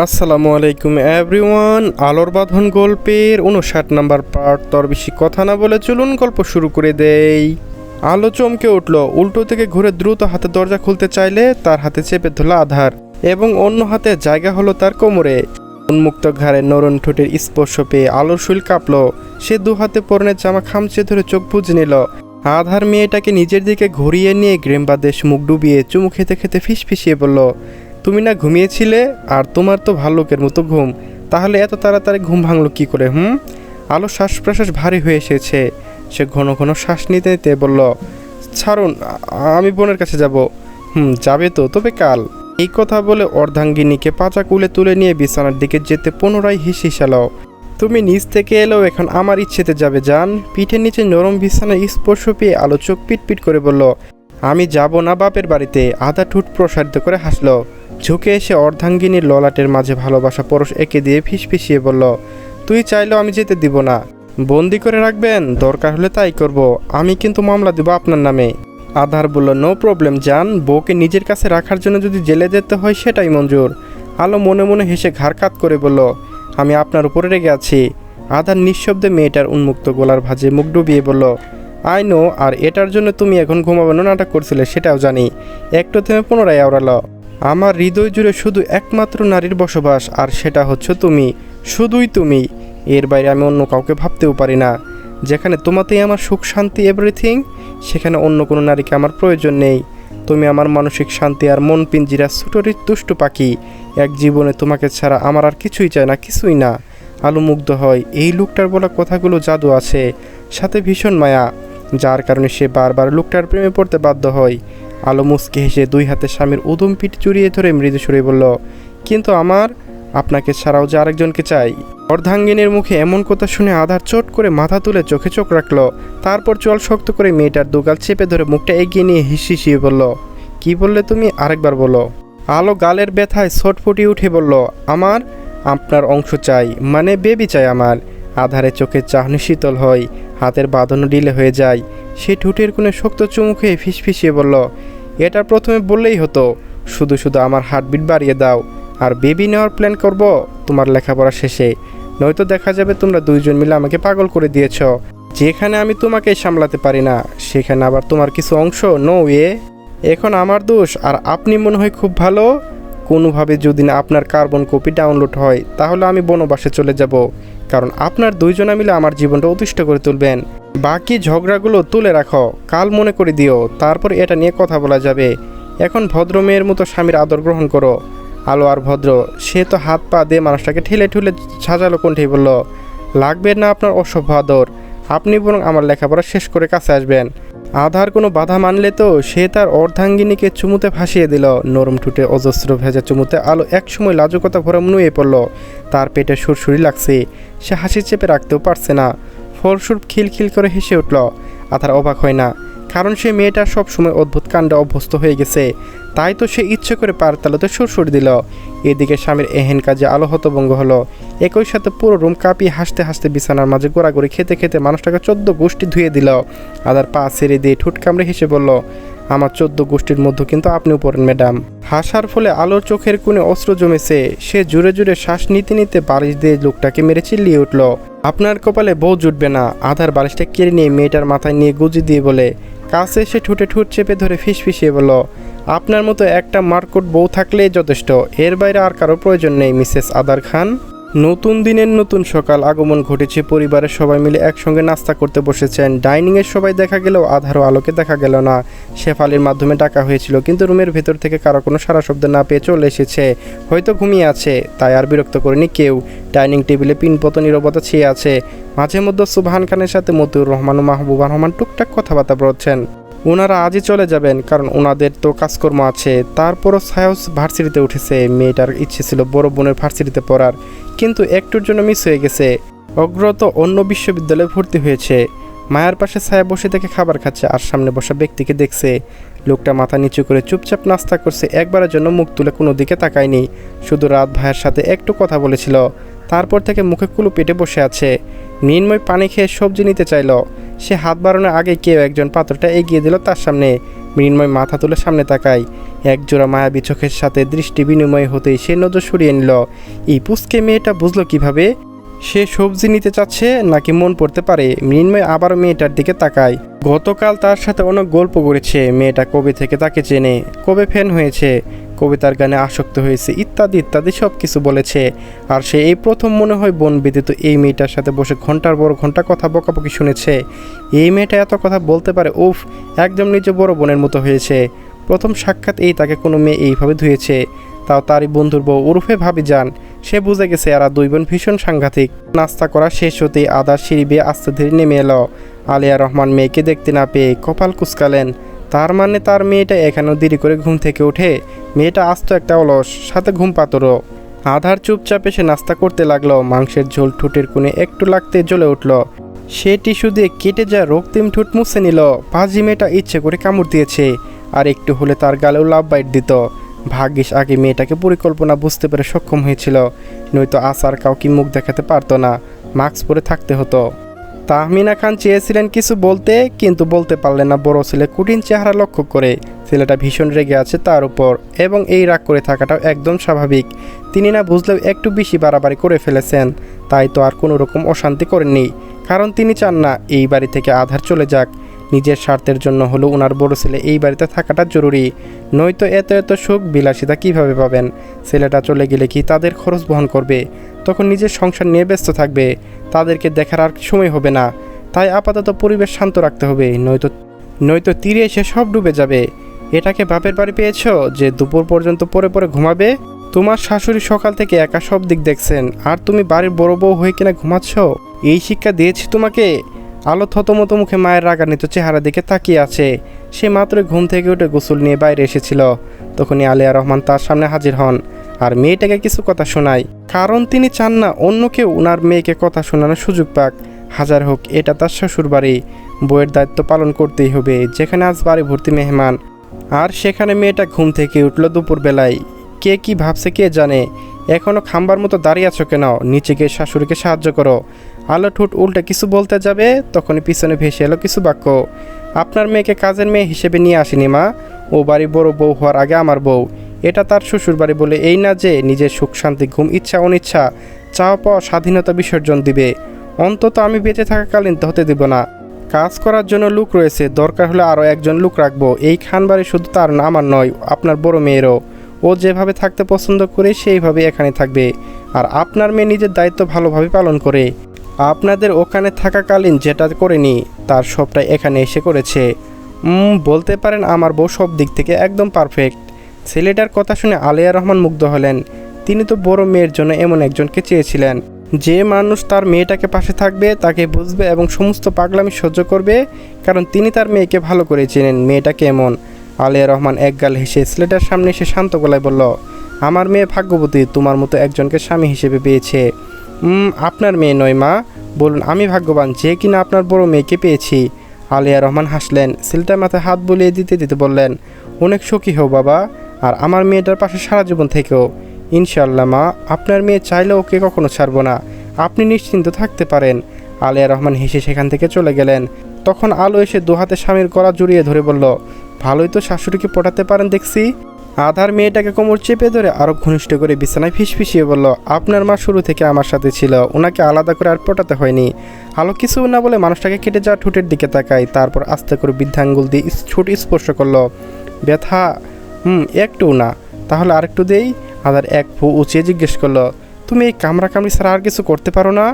আসসালামু আলাইকুম এভরিওয়ান। আলোর বাঁধন গল্পের 59 নাম্বার পার্ট। তোর বেশি কথা না বলে চলুন গল্প শুরু করে দেই। আলো চমকে উঠল। উল্টো থেকে ঘুরে দ্রুত হাতে দরজা খুলতে চাইলে তার হাতে চেপে ধরল আধার এবং অন্য হাতে জায়গা হলো তার কোমরে। উন্মুক্ত ঘাড়ে নরম ঠোঁটের স্পর্শ পেয়ে আলোর শরীর কাঁপল। সে দু হাতে পরনের জামা খামচে ধরে চোখ বুজে নিল। আধার মেয়েটাকে নিজের দিকে ঘুরিয়ে নিয়ে গ্রেমবাদেশ মুখ ডুবিয়ে চুমু খেতে খেতে ফিসফিসিয়ে বলল, তুমি না ঘুমিয়েছিলে? আর তোমার তো ভাল্লুকের মতো ঘুম, তাহলে এত তাড়াতাড়ি ঘুম ভাঙলো কি করে? আলো শ্বাস প্রশ্বাস ভারী হয়ে এসেছে। সে ঘন ঘন শ্বাস নিতে নিতে বলল, ছাড়ুন, আমি বোনের কাছে যাব। যাবে তো, তবে কাল। এই কথা বলে অর্ধাঙ্গিনীকে পাচা কুলে তুলে নিয়ে বিছানার দিকে যেতে পুনরায় হিসালো। তুমি নিচ থেকে এলেও এখন আমার ইচ্ছেতে যাবে জান। পিঠের নিচে নরম বিছানার স্পর্শ পেয়ে আলো চোখ পিটপিট করে বলল, আমি যাব না বাপের বাড়িতে। আধা ঠোঁট প্রসারিত করে হাসলো। ঝুঁকে এসে অর্ধাঙ্গিনীর ললাটের মাঝে ভালোবাসা পরশ এঁকে দিয়ে ফিসফিসিয়ে বলল, তুই চাইলেও আমি যেতে দিব না। বন্দি করে রাখবেন? দরকার হলে তাই করব। আমি কিন্তু মামলা দিব আপনার নামে। আধার বলল, নো প্রবলেম জান। বউকে নিজের কাছে রাখার জন্য যদি জেলে যেতে হয় সেটাই মঞ্জুর। আলো মনে মনে হেসে ঘাড় কাত করে বলল, আমি আপনার উপরে রেগে আছি। আধার নিঃশব্দে মেয়েটার উন্মুক্ত গলার ভাঁজে মুখ ডুবিয়ে বলল, আই নো, আর এটার জন্য তুমি এখন ঘুমাবেন নাটক করছিলে সেটাও জানি। একটু থেমে পুনরায় আওড়ালো, আমার হৃদয় জুড়ে শুধু একমাত্র নারীর বসবাস, আর সেটা হচ্ছে তুমি, শুধুই তুমি। এর বাইরে আমি অন্য কাউকে ভাবতেও পারি না। যেখানে তোমাতেই আমার সুখ শান্তি এভরিথিং, সেখানে অন্য কোনো নারীকে আমার প্রয়োজন নেই। তুমি আমার মানসিক শান্তি আর মন পিঞ্জিরা ছোটরি দুষ্টু পাখি। এক জীবনে তোমাকে ছাড়া আমার আর কিছুই চাই না, কিছুই না। আলো মুগ্ধ হয়। এই লোকটার বলা কথাগুলো জাদু আছে, সাথে ভীষণ মায়া, যার কারণে সে বারবার লোকটার প্রেমে পড়তে বাধ্য হয়। আলো মুচকে হেসে দুই হাতে স্বামীর উদম পিঠ জড়িয়ে ধরে মৃদু সুরে বলল, কিন্তু আপনাকে ছাড়াও যে আরেকজনকে চাই। অর্ধাঙ্গিনীর মুখে এমন কথা শুনে আধার চোট করে মাথা তুলে চোখে চোখ রাখল। তারপর চোয়াল শক্ত করে মেয়েটার দুগাল চেপে ধরে মুখটা এগিয়ে নিয়ে হিসিয়ে বলল, কি বললে তুমি? আরেকবার বলো। আলো গালের ব্যথায় ছটফটিয়ে উঠে বলল, আপনার অংশ চাই, মানে বেবি চাই আমার। আধারে চোখের চাহনি শীতল হয়, হাতের বাঁধনও ঢিলে হয়ে যায়। সে ঠোঁটের কোণে শক্ত চুমু খেয়ে ফিসফিসিয়ে বলল, এটা প্রথমে বললেই হতো। শুধু শুধু আমার হার্টবিট বাড়িয়ে দাও, আর বেবি নেওয়ার প্ল্যান করব তোমার লেখাপড়া শেষে। নয়তো দেখা যাবে তোমরা দুইজন মিলে আমাকে পাগল করে দিয়েছ। যেখানে আমি তোমাকে সামলাতে পারি না, সেখানে আবার তোমার কিছু অংশ নো ওয়ে। এখন আমার দোষ, আর আপনি মনে হয় খুব ভালো। কোনোভাবে যদি না আপনার কার্বন কপি ডাউনলোড হয়, তাহলে আমি বনবাসে চলে যাব, কারণ আপনার দুইজনা মিলে আমার জীবনটা অতিষ্ঠ করে তুলবেন। বাকি ঝগড়াগুলো তুলে রাখো, কাল মনে করে দিও, তারপর এটা নিয়ে কথা বলা যাবে। এখন ভদ্র মেয়ের মতো স্বামীর আদর গ্রহণ করো। আলো আর ভদ্র, সে তো হাত পা দিয়ে মানুষটাকে ঠেলে ঠুলে সাজালো কণ্ঠেই বলল, লাগবে না আপনার অসভ্য আদর। আপনি বরং আমার লেখাপড়া শেষ করে কাছে আসবেন। আধার কোনো বাধা মানলে তো সে তার অর্ধাঙ্গিনীকে চুমুতে ভাসিয়ে দিল। নরম ঠুটে অজস্র ভেজা চুমুতে আলো একসময় লাজুকতা ভরা নুয়ে পড়ল। তার পেটে সুরসুরি লাগছে, সে হাসি চেপে রাখতেও পারছে না। ফলস্বরূপ খিলখিল করে হেসে উঠল। আধার অবাক হয় না, কারণ সে মেয়েটা সবসময় অদ্ভুত কাণ্ডে অভ্যস্ত হয়ে গেছে। তাই তো সে ইচ্ছে করে পার তালুতে সুরসুরি দিল। এদিকে স্বামীর এহেন কাজে আলো হতভম্ব হলো। একই সাথে পুরো রুম কাঁপিয়ে হাসতে হাসতে বিছানার মাঝে গোড়াগড়ি খেতে খেতে মানুষটাকে 14 গোষ্ঠী ধুয়ে দিল। আধার পা ছেড়ে দিয়ে ঠোঁট কামড়ে হেসে বলল, আমার 14 গোষ্ঠীর মধ্যে কিন্তু আপনিও পড়েন ম্যাডাম। হাসার ফলে আলোর চোখের কোণে অস্ত্র জমেছে। সে জুড়ে জুড়ে শ্বাস নিতে নিতে বালিশ দিয়ে লোকটাকে মেরে চিল্লিয়ে উঠল, আপনার কপালে বউ জুটবে না। আধার বালিশটা কেড়ে নিয়ে মেয়েটার মাথায় নিয়ে গুজি দিয়ে বলে, কাছে এসে ঠোঁটে ঠোঁট চেপে ধরে ফিসফিসিয়ে বলল, আপনার মতো একটা মার্কট বউ থাকলেই যথেষ্ট, এর বাইরে আর কারো প্রয়োজন নেই মিসেস আদার খান। নতুন দিনের নতুন সকাল আগমন ঘটেছে। পরিবারের সবাই মিলে একসঙ্গে নাস্তা করতে বসেছেন। ডাইনিংয়ের সবাই দেখা গেলেও আধারও আলোকে দেখা গেল না। শেফালির মাধ্যমে ডাকা হয়েছিল, কিন্তু রুমের ভেতর থেকে কারো কোনো সারা শব্দ না পেয়ে চলে এসেছে। হয়তো ঘুমিয়ে আছে, তাই আর বিরক্ত করেনি কেউ। ডাইনিং টেবিলে পিনপত নীরবতা ছেয়ে আছে। মাঝে মধ্যে সুবহান খানের সাথে মতিউর রহমান ও মাহবুবা রহমান টুকটাক কথাবার্তা বলছেন। ওনারা আজই চলে যাবেন, কারণ ওনাদের তো কাজকর্ম আছে। তারপরও সায়স ভার্সিটিতে উঠেছে। মেয়েটার ইচ্ছে ছিল বড় বোনের ভার্সিটিতে পড়ার, কিন্তু একটুর জন্য মিস হয়ে গেছে। অগ্রত অন্য বিশ্ববিদ্যালয়ে ভর্তি হয়েছে। মায়ের পাশে ছায়া বসে থেকে খাবার খাচ্ছে, আর সামনে বসা ব্যক্তিকে দেখছে। লোকটা মাথা নিচু করে চুপচাপ নাস্তা করছে, একবারের জন্য মুখ তুলে কোনো দিকে তাকায়নি। শুধু রাত ভাইয়ের সাথে একটু কথা বলেছিল। তারপর থেকে মুখে কুলু পেটে বসে আছে। মৃন্ময় পানি খেয়ে সবজি নিতে চাইল। সে হাত বাড়ানোর আগে কেউ একজন পাত্রটা এগিয়ে দিল তার সামনে। মৃন্ময় মাথা তুলে সামনে তাকায়। একজোড়া মায়াবী চোখের সাথে দৃষ্টি বিনিময় হতেই সে নজর সরিয়ে নিল। এই পুচকে মেয়েটা বুঝলো কিভাবে সে সবজি নিতে চাচ্ছে নাকি মন পড়তে পারে। মৃন্ময় আবার মেয়েটার দিকে তাকায়। গতকাল তার সাথে অনেক গল্প করেছে। মেয়েটা কবে থেকে তাকে চেনে, কবে ফ্যান হয়েছে, কবিতার গানে আসক্ত হয়েছে, ইত্যাদি ইত্যাদি সব কিছু বলেছে। আর সে এই প্রথম মনে হয় বোন ব্যতীত এই মেয়েটার সাথে বসে ঘন্টার বড় ঘন্টা কথা বকাবকি শুনেছে। এই মেয়েটা এত কথা বলতে পারে, উফ, একদম নিজে বড় বোনের মতো হয়েছে। প্রথম সাক্ষাৎ এই তাকে কোনো মেয়ে এইভাবে ধুয়েছে, তাও তারই বন্ধুর বউ ওরফে ভাবি যান। সে বুঝে গেছে এরা দুই বোন ভীষণ সাংঘাতিক। নাস্তা করা শেষ হতেই আদার সিঁড়ি বেয়ে আস্তে ধীরে নেমে এলো। আলিয়া রহমান মেয়েকে দেখতে না পেয়ে কপাল কুঁচকালেন। তার মানে তার মেয়েটা এখানেও দেরি করে ঘুম থেকে ওঠে। মেয়েটা আস্ত একটা অলস, সাথে ঘুম পাতরও। আধার চুপচাপ এসে নাস্তা করতে লাগলো। মাংসের ঝোল ঠোঁটের কোণে একটু লাগতে জ্বলে উঠল। সে টিস্যু দিয়ে কেটে যা রক্তিম ঠোঁট মুছে নিল। পাজি মেয়েটা ইচ্ছে করে কামড় দিয়েছে, আর একটু হলে তার গালেও লাভ বাইট দিত। ভাগ্যিস আগে মেয়েটাকে পরিকল্পনা বুঝতে পেরে সক্ষম হয়েছিল, নয়তো আসার কাউকে মুখ দেখাতে পারতো না, মাস্ক পরে থাকতে হতো। তাহমিনা খান চেয়েছিলেন কিছু বলতে, কিন্তু বলতে পারলেন না বড় ছেলে কঠিন চেহারা লক্ষ্য করে। ছেলেটা ভীষণ রেগে আছে তার উপর, এবং এই রাগ করে থাকাটাও একদম স্বাভাবিক। তিনি না বুঝলেও একটু বেশি বাড়াবাড়ি করে ফেলেছেন। তাই তো আর কোনো রকম অশান্তি করেননি, কারণ তিনি চান না এই বাড়ি থেকে আধার চলে যাক। নিজের স্বার্থের জন্য হলো ওনার বড় ছেলে এই বাড়িতে থাকাটা জরুরি, নয়তো এত এত সুখ বিলাসিতা কীভাবে পাবেন। ছেলেটা চলে গেলে কি তাদের খরচ বহন করবে? তখন নিজের সংসার নিয়ে ব্যস্ত থাকবে, তাদেরকে দেখার আর সময় হবে না। তাই আপাতত পরিবেশ শান্ত রাখতে হবে, নয়তো তীরে এসে সব ডুবে যাবে। এটাকে বাপের বাড়ি পেয়েছ যে দুপুর পর্যন্ত পরে পরে ঘুমাবে? তোমার শাশুড়ি সকাল থেকে একা সব দিক দেখছেন, আর তুমি বাড়ির বড় বউ হয়ে কিনা ঘুমাচ্ছ? এই শিক্ষা দিয়েছি তোমাকে? আলো থতমত মুখে মায়ের রাগান্বিত চেহারা দিকে তাকিয়ে আছে। সে মাত্র ঘুম থেকে উঠে গোসল নিয়ে বাইরে এসেছিল। তখনই আলিয়া রহমান তার সামনে হাজির হন, আর মেয়েটাকে কিছু কথা শোনায়, কারণ তিনি চান না অন্য কেউ ওনার মেয়েকে কথা শোনানোর সুযোগ পাক। হাজার হোক এটা তার শ্বশুর বাড়ি, বউয়ের দায়িত্ব পালন করতেই হবে, যেখানে আজ বাড়ি ভর্তি মেহমান। আর সেখানে মেয়েটা ঘুম থেকে উঠল দুপুরবেলায়। কে কি ভাবছে কে জানে। এখনও খাম্বার মতো দাঁড়িয়ে আছো কেন? নিচে গিয়ে শাশুড়িকে সাহায্য করো। আলো ঠোঁট উল্টে কিছু বলতে যাবে, তখনই পিছনে ভেসে এলো কিছু বাক্য। আপনার মেয়েকে কাজের মেয়ে হিসেবে নিয়ে আসিনি মা, ও বাড়ি বড় বউ হওয়ার আগে আমার বউ। এটা তার শ্বশুর বাড়ি বলে এই না যে নিজের সুখ শান্তি ঘুম ইচ্ছা অনিচ্ছা চাওয়া পাওয়া স্বাধীনতা বিসর্জন দিবে। অন্তত আমি বেঁচে থাকাকালীন তো হতে দিব না। কাজ করার জন্য লোক রয়েছে, দরকার হলে আরও একজন লোক রাখবো। এই খানবাড়ি শুধু তার না, আমার নয়, আপনার বড় মেয়েরও। ও যেভাবে থাকতে পছন্দ করে সেইভাবে এখানে থাকবে। আর আপনার মেয়ে নিজের দায়িত্ব ভালোভাবে পালন করে। আপনাদের ওখানে থাকাকালীন যেটা করেনি তার সবটাই এখানে এসে করেছে। বলতে পারেন আমার বউ সব দিক থেকে একদম পারফেক্ট। ছেলেটার কথা শুনে আলিয়া রহমান মুগ্ধ হলেন। তিনি তো বড় মেয়ের জন্য এমন একজনকে চেয়েছিলেন, যে মানুষ তার মেয়েটাকে পাশে থাকবে, তাকে বুঝবে এবং সমস্ত পাগলামি সহ্য করবে, কারণ তিনি তার মেয়েকে ভালো করে চেনেন মেয়েটা কেমন। আলিয়া রহমান একগাল হেসে ছেলেটার সামনে এসে শান্ত গলায় বলল, আমার মেয়ে ভাগ্যবতী, তোমার মতো একজনকে স্বামী হিসেবে পেয়েছে। আপনার মেয়ে নয় মা, বলুন আমি ভাগ্যবান যে কিনা আপনার বড় মেয়েকে পেয়েছি। আলিয়া রহমান হাসলেন। ছেলেটার মাথায় হাত বুলিয়ে দিতে দিতে বললেন, অনেক সুখী হও বাবা, আর আমার মেয়েটার পাশে সারা জীবন থেকেও। ইনশাআল্লাহ মা, আপনার মেয়ে চাইলে ওকে কখনো ছাড়বো না, আপনি নিশ্চিন্ত থাকতে পারেন। আলিয়া রহমান হেসে সেখান থেকে চলে গেলেন। তখন আলো এসে দুহাতে স্বামীর গলা জড়িয়ে ধরে বলল, ভালোই তো শাশুড়িকে পটাতে পারেন দেখছি। আধার মেয়েটাকে কোমর চেপে ধরে আরও ঘনিষ্ঠ করে বিছানায় ফিসফিসিয়ে বলল, আপনার মা শুরু থেকে আমার সাথে ছিল, ওনাকে আলাদা করে আর পটাতে হয়নি। আলো কিছু না বলে মানুষটাকে কেটে যাওয়া ঠোঁটের দিকে তাকায়, তারপর আস্তে করে বৃদ্ধাঙ্গুল দিয়ে ঠোঁট স্পর্শ করলো। ব্যথা? একটু না। তাহলে আরেকটু দেই। আধার এক ফু উঁচিয়ে জিজ্ঞেস করলো, তুমি এই কামড়াকামড়ি ছাড়া আর কিছু করতে পারো না?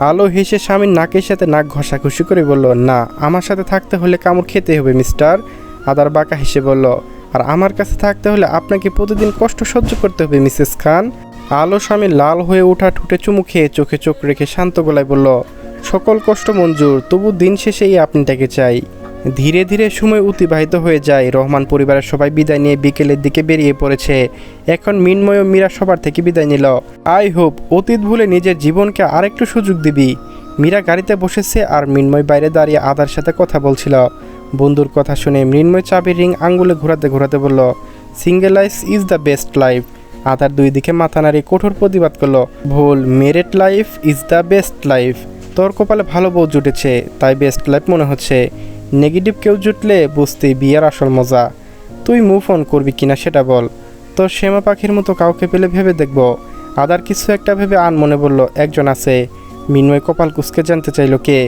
আলো হেসে স্বামীর নাকের সাথে নাক ঘষাঘষি করে বলল, না, আমার সাথে থাকতে হলে কামড় খেতে হবে মিস্টার। আদার বাঁকা হেসে বলল, আর আমার কাছে থাকতে হলে আপনাকে প্রতিদিন কষ্ট সহ্য করতে হবে মিসেস খান। আলো স্বামী লাল হয়ে ওঠা ঠোঁটে চুমু খেয়ে চোখে চোখ রেখে শান্ত গলায় বলল, সকল কষ্ট মঞ্জুর, তবু দিন শেষেই আপনিটাকে চাই। ধীরে ধীরে সময় অতিবাহিত হয়ে যায়। রহমান পরিবারের সবাই বিদায় নিয়ে বিকেলের দিকে বেরিয়ে পড়েছে। এখন মিন্ময় ও মীরা সবার থেকে বিদায় নিল। আই হোপ অতীত ভুলে নিজের জীবনকে আরেকটু সুযোগ দিবি। মীরা গাড়িতে বসেছে আর মিন্ময় বাইরে দাঁড়িয়ে আদার সাথে কথা বলছিল। বন্ধুর কথা শুনে মৃন্ময় চাবির রিং আঙ্গুলে ঘোরাতে ঘোরাতে বলল, single life is the best life. Other দুই দিকে মাথা নাড়িয়ে কঠোর প্রতিবাদ করলো, ভুল, married life is the best life. তোর কপালে ভালো বউ জুটেছে, তাই বেস্ট লাইফ মনে হচ্ছে। নেগেটিভ কেউ জুটলে বুঝতেই বিয়ের আসল মজা। তুই মুভ অন করবি কিনা সেটা বল। তোর শ্যামা পাখির মতো কাউকে পেলে ভেবে দেখব। আদার কিছু একটা ভেবে মনে বলল, একজন আছে। মিনময় কপাল কুঁচকে জানতে চাইল কে।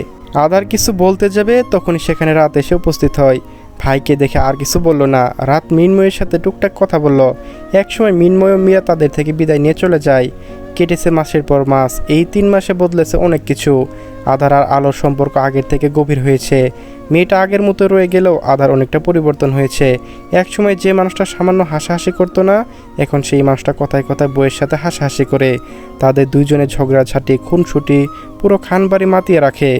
আদার কিছু বলতে যাবে তখনই সেখানে রাত এসে উপস্থিত হয়। ভাইকে দেখে আর কিছু বলল না। রাত মিনময়ের সাথে টুকটাক কথা বলল। একসময় মিনময় ও মিয়া তাদের থেকে বিদায় নিয়ে চলে যায়। কেটেছে মাসের পর মাস। এই 3 মাসে বদলেছে অনেক কিছু। আধার আর আলোর সম্পর্ক আগের থেকে গভীর হয়েছে। মেয়েটা আগের মতো রয়ে গেলেও আধার অনেকটা পরিবর্তন হয়েছে। একসময় যে মানুষটা সামান্য হাসাহাসি করতো না, এখন সেই মানুষটা কথায় কথায় বইয়ের সাথে হাসাহাসি করে। তাদের দুইজনের ঝগড়াঝাটি খুনসুটি পুরো খানবাড়ি মাতিয়ে রাখে।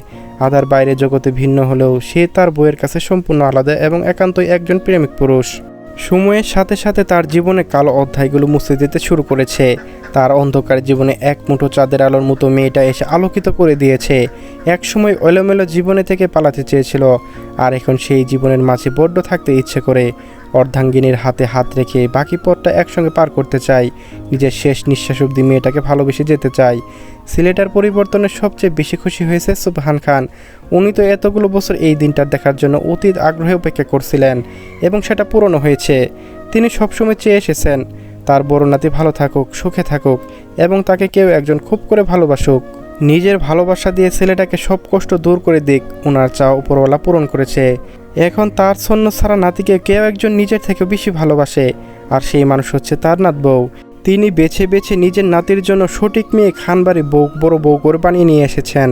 আধার বাইরে জগতে ভিন্ন হলেও সে তার বইয়ের কাছে সম্পূর্ণ আলাদা এবং একান্তই একজন প্রেমিক পুরুষ। সময়ের সাথে সাথে তার জীবনে কালো অধ্যায়গুলো মুছে দিতে শুরু করেছে। তার অন্ধকার জীবনে এক মুঠো চাঁদের আলোর মতো মেয়েটা এসে আলোকিত করে দিয়েছে। একসময় এলোমেলো জীবনে থেকে পালাতে চেয়েছিল, আর এখন সেই জীবনের মাঝে বড্ড থাকতে ইচ্ছে করে। অর্ধাঙ্গিনীর হাতে হাত রেখে বাকি পথটা একসঙ্গে পার করতে চাই। নিজের শেষ নিঃশ্বাস অবধি মেয়েটাকে ভালোবেসে যেতে চাই। ছেলেটার পরিবর্তনে সবচেয়ে বেশি খুশি হয়েছে সুবহান খান। উনি তো এতগুলো বছর এই দিনটার দেখার জন্য অতীত আগ্রহে অপেক্ষা করছিলেন এবং সেটা পূরণও হয়েছে। তিনি সবসময় চেয়ে এসেছেন তার বড় নাতি ভালো থাকুক, সুখে থাকুক এবং তাকে কেউ একজন খুব করে ভালোবাসুক। নিজের ভালোবাসা দিয়ে ছেলেটাকে সব কষ্ট দূর করে দিক, ওনার চাও উপরওয়ালা পূরণ করেছে। এখন তার ছন্ন ছাড়া নাতিকে কেউ একজন নিজের থেকে বেশি ভালোবাসে, আর সেই মানুষ হচ্ছে তার নাত বউ। তিনি বেছে বেছে নিজের নাতির জন্য সঠিক মেয়ে খানবাড়ি বড় বউ করে বানিয়ে নিয়ে এসেছেন।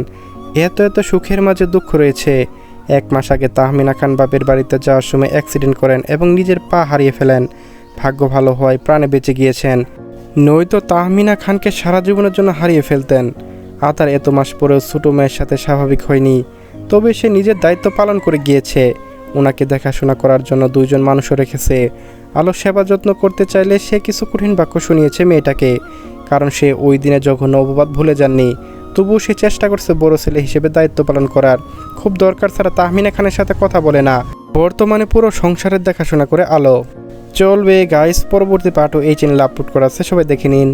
এত এত সুখের মাঝে দুঃখ রয়েছে। 1 মাস আগে তাহমিনা খান বাপের বাড়িতে যাওয়ার সময় অ্যাক্সিডেন্ট করেন এবং নিজের পা হারিয়ে ফেলেন। ভাগ্য ভালো হওয়ায় প্রাণে বেঁচে গিয়েছেন, নয়তো তাহমিনা খানকে সারা জীবনের জন্য হারিয়ে ফেলতেন। আতার এত মাস পরেও ছোটো মেয়ের সাথে স্বাভাবিক হয়নি, তবে সে নিজের দায়িত্ব পালন করে গিয়েছে। ওনাকে দেখাশোনা করার জন্য 2 জন মানুষও রেখেছে। আলো সেবা যত্ন করতে চাইলে সে কিছু কঠিন বাক্য শুনিয়েছে মেয়েটাকে, কারণ সে ওই দিনে জঘন্য অপবাদ ভুলে যাননি। তবুও সে চেষ্টা করছে বড় ছেলে হিসেবে দায়িত্ব পালন করার। খুব দরকার ছাড়া তাহমিনা খানের সাথে কথা বলে না। বর্তমানে পুরো সংসারের দেখাশোনা করে আলো। চলবে গাইস, পরবর্তী পার্টও এই চ্যানেলে আপলোড করা আছে, সবাই দেখে নিন।